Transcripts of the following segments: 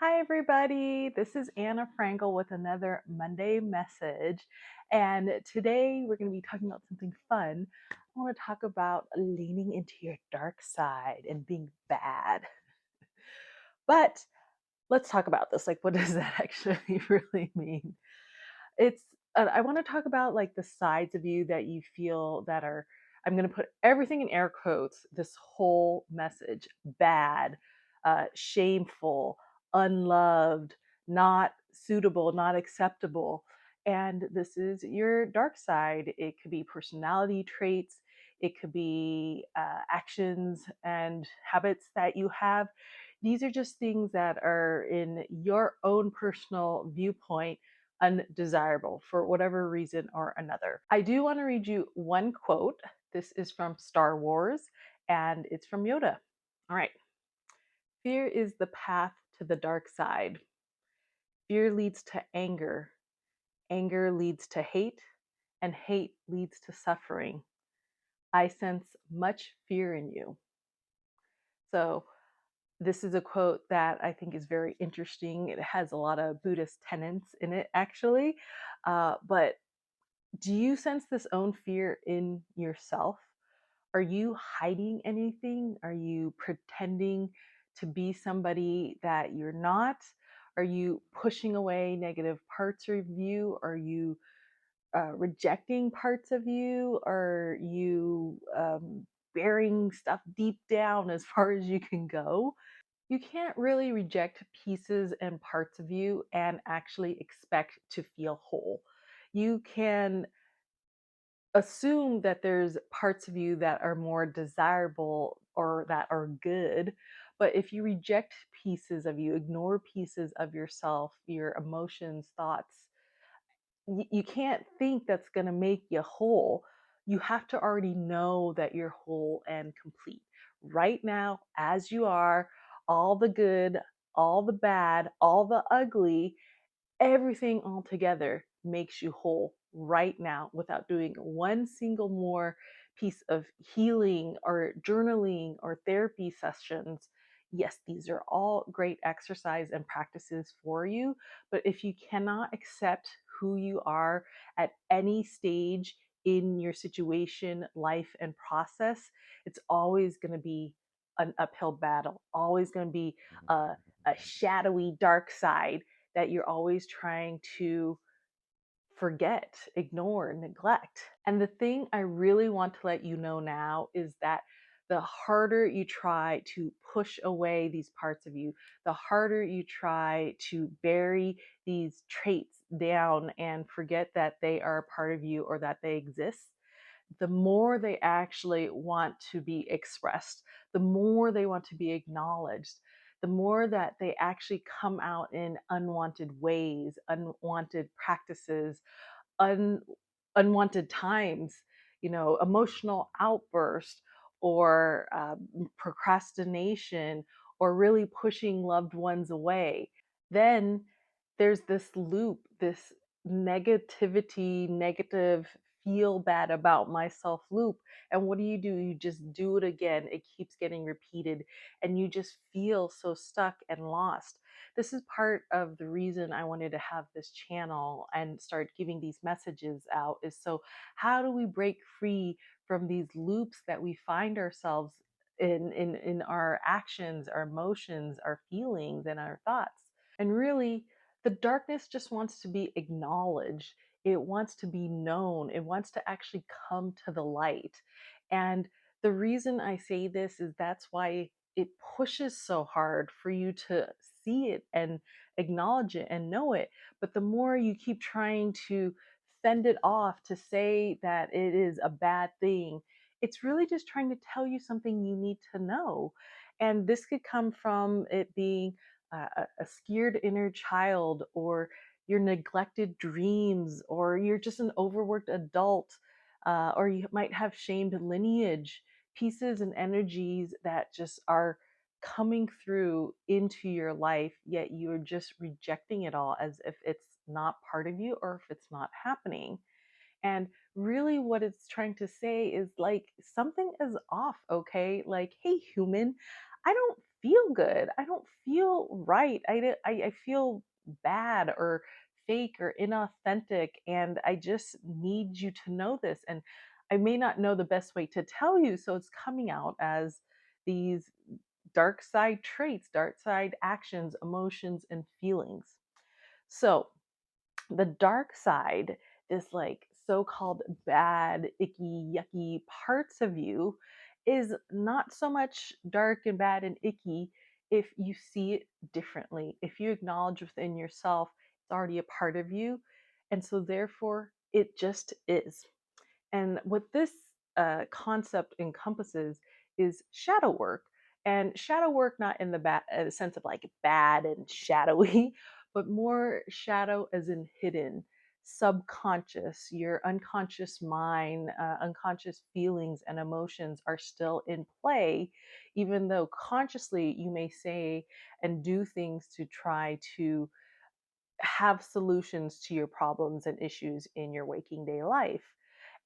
Hi, everybody. This is Anna Frankel with another Monday message. And today we're going to be talking about something fun. I want to talk about leaning into your dark side and being bad. But let's talk about this. Like, what does that actually really mean? It's, I want to talk about like the sides of you that you feel that are, I'm going to put everything in air quotes, this whole message bad, shameful, unloved, not suitable, not acceptable. And this is your dark side. It could be personality traits, it could be actions and habits that you have. These are just things that are in your own personal viewpoint undesirable for whatever reason or another. I do want to read you one quote. This is from Star Wars and it's from Yoda. All right. Fear is the path to the dark side. Fear leads to anger. Anger leads to hate, and hate leads to suffering. I sense much fear in you. So, this is a quote that I think is very interesting. It has a lot of Buddhist tenets in it, actually. But do you sense this own fear in yourself? Are you hiding anything? Are you pretending to be somebody that you're not? Are you pushing away negative parts of you? Are you rejecting parts of you? Are you burying stuff deep down as far as you can go? You can't really reject pieces and parts of you and actually expect to feel whole. You can assume that there's parts of you that are more desirable or that are good. But if you reject pieces of you, ignore pieces of yourself, your emotions, thoughts, you can't think that's going to make you whole. You have to already know that you're whole and complete right now, as you are, all the good, all the bad, all the ugly. Everything all together makes you whole right now without doing one single more piece of healing or journaling or therapy sessions. Yes, these are all great exercise and practices for you, but if you cannot accept who you are at any stage in your situation, life, and process, it's always going to be an uphill battle, always going to be a shadowy dark side that you're always trying to forget, ignore, neglect. And the thing I really want to let you know now is that the harder you try to push away these parts of you, the harder you try to bury these traits down and forget that they are a part of you or that they exist, the more they actually want to be expressed, the more they want to be acknowledged, the more that they actually come out in unwanted ways, unwanted practices, un, unwanted times, emotional outburst or procrastination or really pushing loved ones away. Then there's this loop, this negativity, negative, feel bad about myself loop. And what do? You just do it again. It keeps getting repeated, and you just feel so stuck and lost. This is part of the reason I wanted to have this channel and start giving these messages out is so how do we break free from these loops that we find ourselves in our actions, our emotions, our feelings, and our thoughts? And really, the darkness just wants to be acknowledged. It wants to be known. It wants to actually come to the light. And the reason I say this is that's why it pushes so hard for you to see it and acknowledge it and know it. But the more you keep trying to fend it off to say that it is a bad thing, it's really just trying to tell you something you need to know. And this could come from it being a scared inner child, or your neglected dreams, or you're just an overworked adult, or you might have shamed lineage, pieces and energies that just are coming through into your life, yet you're just rejecting it all as if it's not part of you or if it's not happening. And really, what it's trying to say is like something is off, okay? Like, hey, human, I don't feel good. I don't feel right. I feel bad or fake or inauthentic. And I just need you to know this. And I may not know the best way to tell you. So it's coming out as these dark side traits, dark side actions, emotions, and feelings. So the dark side, this like so-called bad, icky, yucky parts of you, is not so much dark and bad and icky if you see it differently. If you acknowledge within yourself it's already a part of you, and so therefore it just is. And what this concept encompasses is shadow work. And shadow work, not in the sense of like bad and shadowy, but more shadow as in hidden, subconscious. Your unconscious mind, unconscious feelings and emotions are still in play, even though consciously you may say and do things to try to have solutions to your problems and issues in your waking day life.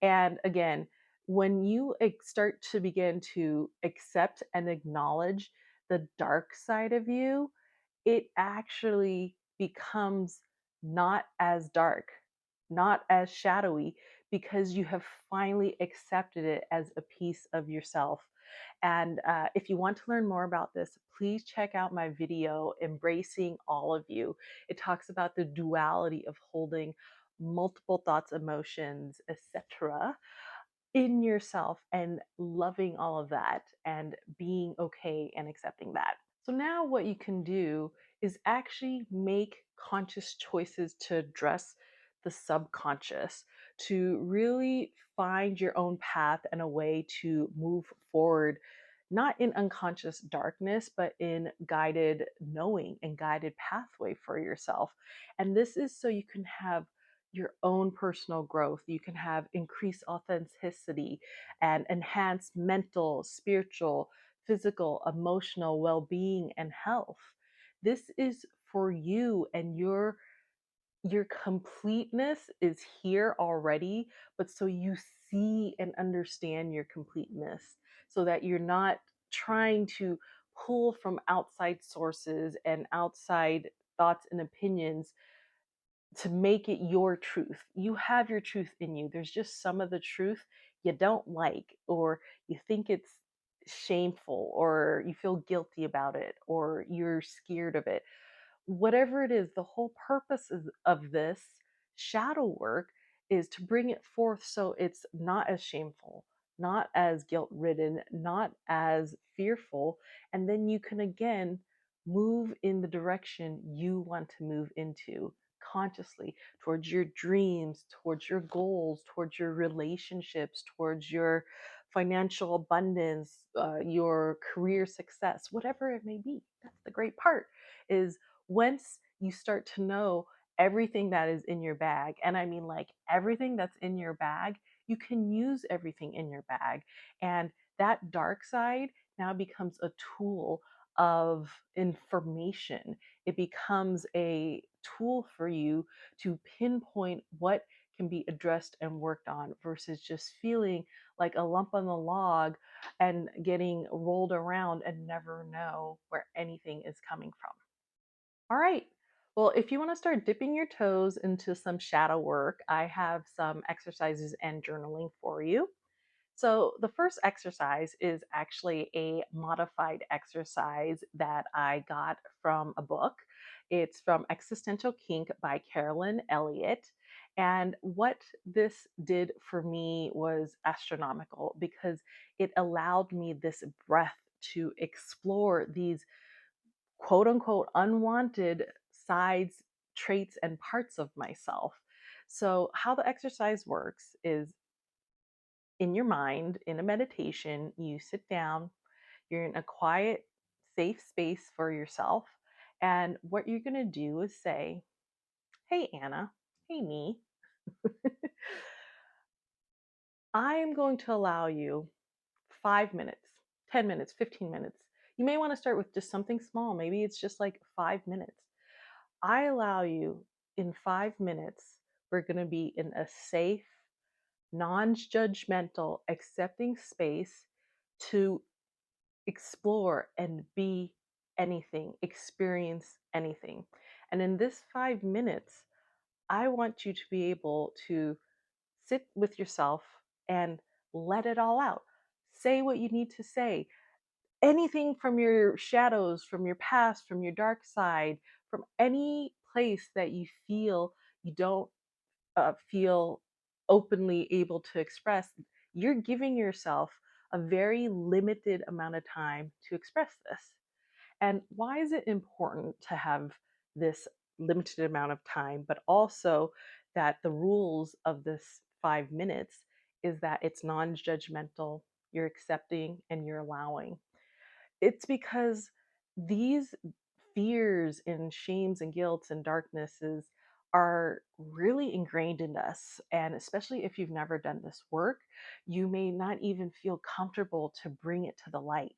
And again, when you start to begin to accept and acknowledge the dark side of you, it actually becomes not as dark, not as shadowy, because you have finally accepted it as a piece of yourself. And if you want to learn more about this, please check out my video, Embracing All of You. It talks about the duality of holding multiple thoughts, emotions, etc., in yourself and loving all of that and being okay and accepting that. So now what you can do is actually make conscious choices to address the subconscious, to really find your own path and a way to move forward, not in unconscious darkness, but in guided knowing and guided pathway for yourself. And this is so you can have your own personal growth. You can have increased authenticity and enhance mental, spiritual, physical, emotional well-being and health. This is for you, and your completeness is here already, but so you see and understand your completeness so that you're not trying to pull from outside sources and outside thoughts and opinions to make it your truth. You have your truth in you. There's just some of the truth you don't like, or you think it's shameful, or you feel guilty about it, or you're scared of it. Whatever it is, the whole purpose of this shadow work is to bring it forth so it's not as shameful, not as guilt ridden, not as fearful. And then you can again move in the direction you want to move into consciously, towards your dreams, towards your goals, towards your relationships, towards your financial abundance, your career success, whatever it may be. That's the great part, is once you start to know everything that is in your bag, and I mean like everything that's in your bag, you can use everything in your bag. And that dark side now becomes a tool of information. It becomes a tool for you to pinpoint what can be addressed and worked on versus just feeling like a lump on the log and getting rolled around and never know where anything is coming from. All right. Well, if you want to start dipping your toes into some shadow work, I have some exercises and journaling for you. So, the first exercise is actually a modified exercise that I got from a book. It's from Existential Kink by Carolyn Elliott. And what this did for me was astronomical because it allowed me this breath to explore these quote unquote unwanted sides, traits, and parts of myself. So, how the exercise works is in your mind, in a meditation, you sit down, you're in a quiet, safe space for yourself. And what you're going to do is say, "Hey, Anna, hey, me, I am going to allow you 5 minutes, 10 minutes, 15 minutes. You may want to start with just something small. Maybe it's just like 5 minutes. I allow you in 5 minutes, we're going to be in a safe, non judgmental, accepting space to explore and be anything, experience anything. And in this 5 minutes, I want you to be able to sit with yourself and let it all out. Say what you need to say. Anything from your shadows, from your past, from your dark side, from any place that you feel you don't feel openly able to express, you're giving yourself a very limited amount of time to express this. And why is it important to have this limited amount of time, but also that the rules of this 5 minutes is that it's non judgmental, you're accepting, and you're allowing? It's because these fears and shames and guilts and darknesses are really ingrained in us. And especially if you've never done this work, you may not even feel comfortable to bring it to the light.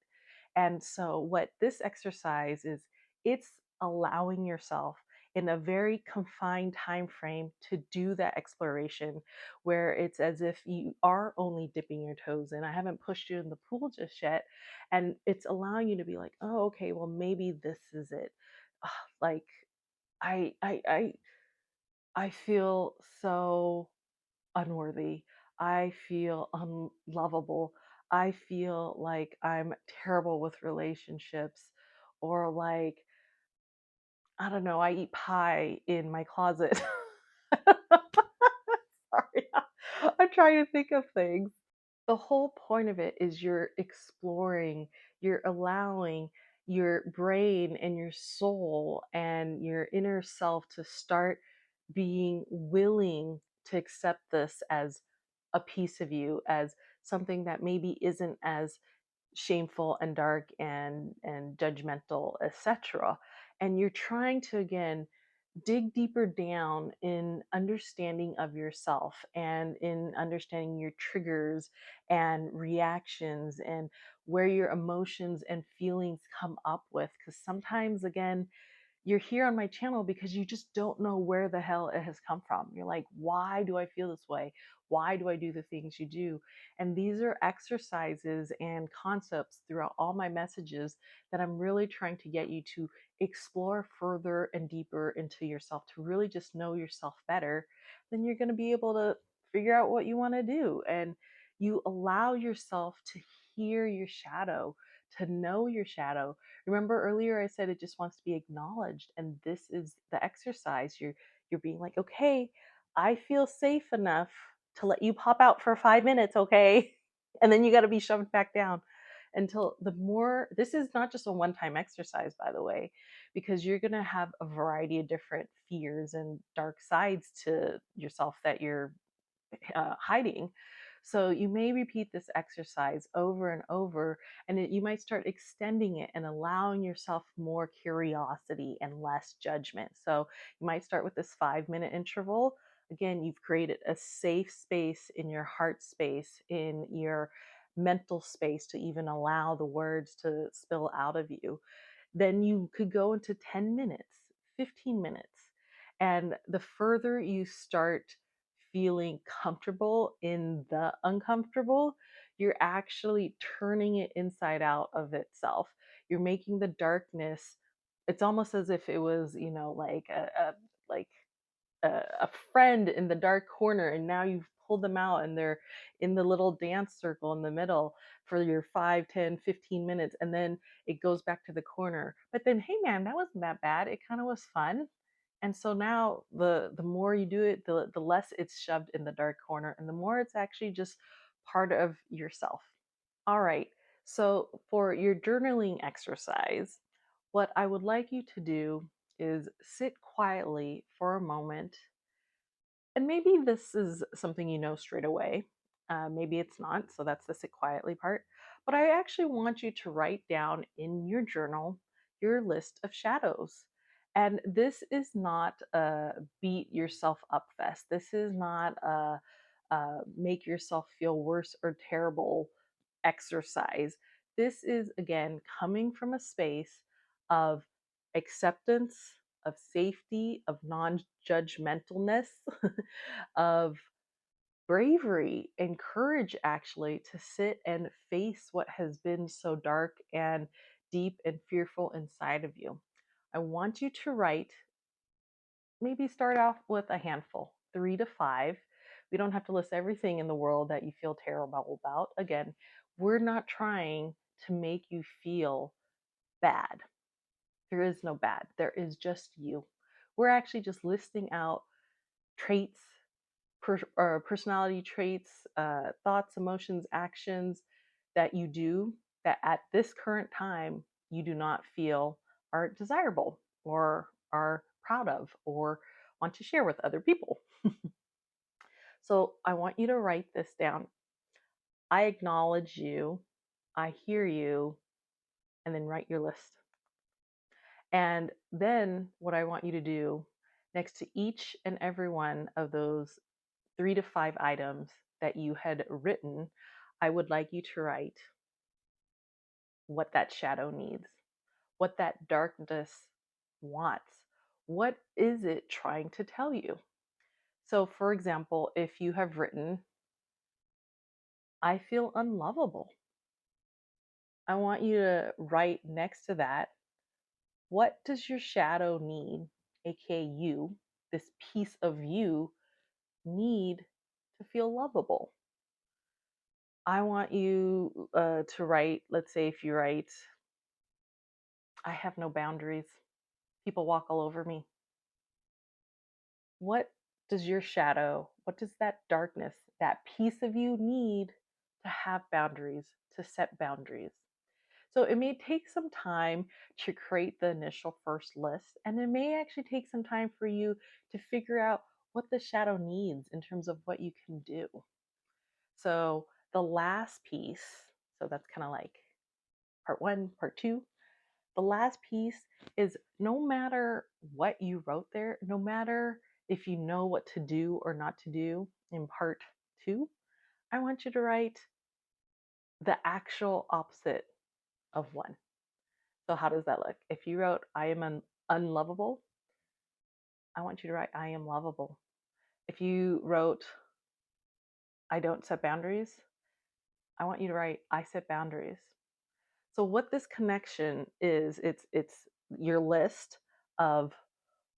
And so, what this exercise is, it's allowing yourself in a very confined time frame to do that exploration where it's as if you are only dipping your toes in. I haven't pushed you in the pool just yet, and it's allowing you to be like, oh, okay, well, maybe this is it. Ugh, like I I I I feel so unworthy. I feel unlovable. I feel like I'm terrible with relationships, or like, I don't know, I eat pie in my closet. Sorry. I'm trying to think of things. The whole point of it is you're exploring, you're allowing your brain and your soul and your inner self to start being willing to accept this as a piece of you, as something that maybe isn't as shameful and dark and judgmental, etc. And you're trying to again dig deeper down in understanding of yourself and in understanding your triggers and reactions and where your emotions and feelings come up with, because sometimes again you're here on my channel because you just don't know where the hell it has come from. You're like, why do I feel this way? Why do I do the things you do? And these are exercises and concepts throughout all my messages that I'm really trying to get you to explore further and deeper into yourself, to really just know yourself better. Then you're going to be able to figure out what you want to do. And you allow yourself to hear your shadow, to know your shadow. Remember earlier I said it just wants to be acknowledged, and this is the exercise. You're being like, okay, I feel safe enough to let you pop out for 5 minutes, okay? And then you got to be shoved back down until the more. This is not just a one-time exercise, by the way, because you're going to have a variety of different fears and dark sides to yourself that you're hiding. So you may repeat this exercise over and over, and you might start extending it and allowing yourself more curiosity and less judgment. So you might start with this 5 minute interval. Again, you've created a safe space in your heart space, in your mental space, to even allow the words to spill out of you. Then you could go into 10 minutes, 15 minutes. And the further you start feeling comfortable in the uncomfortable, you're actually turning it inside out of itself. You're making the darkness, it's almost as if it was, like like a friend in the dark corner, and now you've pulled them out and they're in the little dance circle in the middle for your 5, 10, 15 minutes, and then it goes back to the corner. But then, hey man, that wasn't that bad, it kind of was fun. And so now the more you do it, the less it's shoved in the dark corner, and the more it's actually just part of yourself. All right, so for your journaling exercise, what I would like you to do is sit quietly for a moment. And maybe this is something you know straight away. Maybe it's not. So that's the sit quietly part. But I actually want you to write down in your journal your list of shadows. And this is not a beat yourself up fest. This is not a make yourself feel worse or terrible exercise. This is, again, coming from a space of acceptance, of safety, of non judgmentalness, of bravery and courage, actually, to sit and face what has been so dark and deep and fearful inside of you. I want you to write, maybe start off with a handful, 3 to 5. We don't have to list everything in the world that you feel terrible about. Again, we're not trying to make you feel bad. There is no bad, there is just you. We're actually just listing out traits, personality traits, thoughts, emotions, actions that you do that at this current time you do not feel are desirable or are proud of or want to share with other people. So I want you to write this down. I acknowledge you, I hear you, and then write your list. And then what I want you to do next to each and every one of those 3 to 5 items that you had written, I would like you to write what that shadow needs, what that darkness wants. What is it trying to tell you? So, for example, if you have written, I feel unlovable, I want you to write next to that, what does your shadow need, aka you, this piece of you, need to feel lovable? I want you to write, let's say if you write, I have no boundaries, people walk all over me. What does your shadow, what does that darkness, that piece of you need to have boundaries, to set boundaries? So it may take some time to create the initial first list, and it may actually take some time for you to figure out what the shadow needs in terms of what you can do. So the last piece, so that's kind of like part one, part two. The last piece is, no matter what you wrote there, no matter if you know what to do or not to do in part two, I want you to write the actual opposite of one. So, how does that look? If you wrote, I am unlovable, I want you to write, I am lovable. If you wrote, I don't set boundaries, I want you to write, I set boundaries. So, what this connection is, it's your list of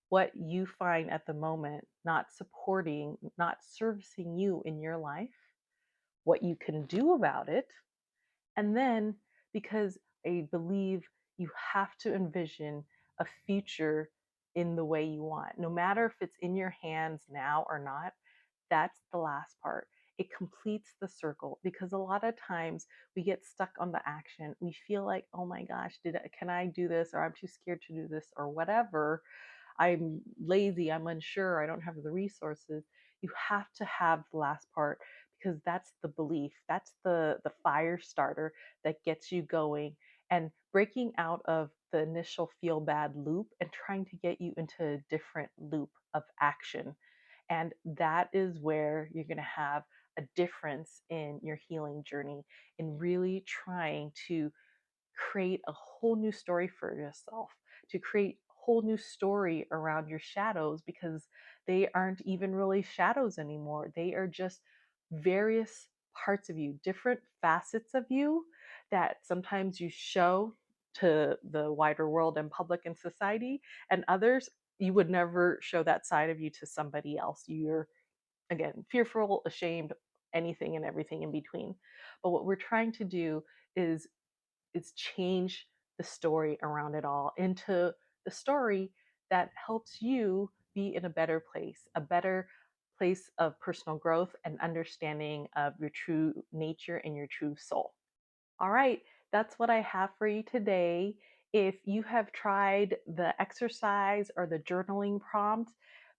what you find at the moment not supporting, not servicing you in your life, what you can do about it. And then, because I believe you have to envision a future in the way you want, no matter if it's in your hands now or not, that's the last part. It completes the circle, because a lot of times we get stuck on the action. We feel like, oh my gosh, can I do this? Or I'm too scared to do this, or whatever. I'm lazy, I'm unsure, I don't have the resources. You have to have the last part, because that's the belief, that's the fire starter that gets you going and breaking out of the initial feel bad loop and trying to get you into a different loop of action. And that is where you're going to have a difference in your healing journey, in really trying to create a whole new story for yourself, to create a whole new story around your shadows, because they aren't even really shadows anymore. They are just various parts of you, different facets of you that sometimes you show to the wider world and public and society, and others you would never show that side of you to somebody else. You're, again, fearful, ashamed, anything and everything in between. But what we're trying to do is change the story around it all into the story that helps you be in a better place of personal growth and understanding of your true nature and your true soul. All right, that's what I have for you today. If you have tried the exercise or the journaling prompt,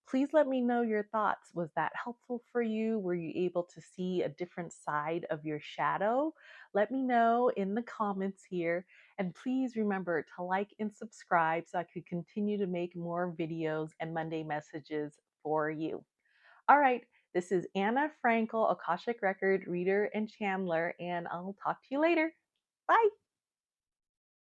please let me know your thoughts. Was that helpful for you? Were you able to see a different side of your shadow? Let me know in the comments here. And please remember to like and subscribe so I could continue to make more videos and Monday messages for you. All right, this is Anna Frankel, Akashic Record reader and channeler, and I'll talk to you later. Bye.